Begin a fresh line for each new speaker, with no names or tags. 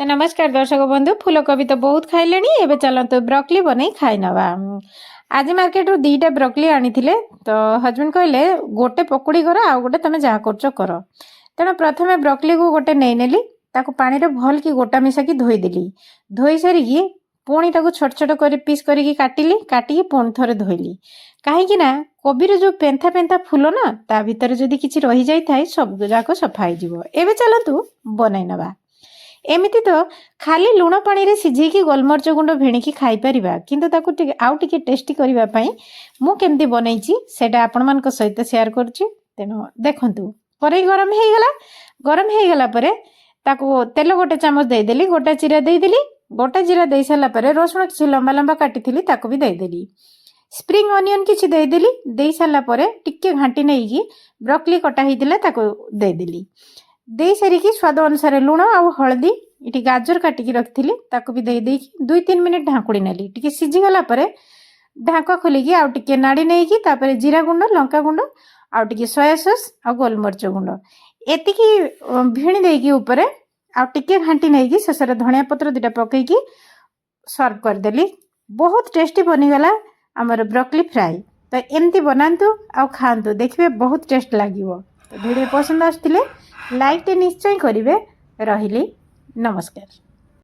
तो नमस्कार दर्शक बंधु फूलकोबी तो बहुत खाइले एवं चलते ब्रोकली बनई खाई नवा। आज मार्केट रू 2टा ब्रोकली आनी तो हजबैंड कहले गोटे पकुड़ी कर आ गोटे तुम जहाँ कर तेना प्रथमे ब्रोकली को गोटे नहीं नेली ताको पानी रे भल की गोटा मिसाकी धोईदेली। धोई सारिकी पुणी ताको छोट छोट कर पीस करिकी काटिली काटिकी पुणी थरे धोइली कहीं कोबीर जो पेंथा पेंथा फूल ना ता भितर जदि किछि रही जाई थाए सब जाक सफा हो। एबे चलतु बनई नवा। एमिति तो खाली लुण पानी रे सिझेकी गोलमरिच गुंड भेणिकी खाई परिबा किंतु ताकू आउ टिके टेस्टी करबा पई मु केमती बनैची सेटा आपण मान को सहित शेयर करछि। तेनो देखंतु करै गरम हे गला परे ताकू तेल गोटे चामच दे देली गोटा जीरा दे देली गोटा जीरा दे साला परे रसुण किछि लंबा लंबा काटिथिली ताकू भी दे देली स्प्रिंग अनियन किछि दे देली दे साला परे टिके घांटी नेकी ब्रोकली कटा हितिला ताकू दे देली दे सारिकी स्वाद अनुसार लुण आ हलदी इटी गाजर काटिकी रखिली ताकू भी दे देकी 2-3 मिनिट ढांकुड़ी नेली टिके सिझी गला परे ढांका खोलिकी आउ टिके नाड़ी नेकी तापरे जीरा गुंड लंका गुंड आउ टिके सोया सॉस आ गोलमरिच गुंड एतिकी भिणी देकी ऊपर आउ टिके घांटी नेकी शेषरे धनिया पत्र 2टा पकेकी सर्व कर देली। बहुत टेस्टी बनीगला आमर ब्रोकली फ्राई। तो एमती बनातु आ खातु देखिए बहुत टेस्ट लगिवो। तो वीडियो पसंद आसथिले लाइक टे निश्चय करिवे। रहिली नमस्कार।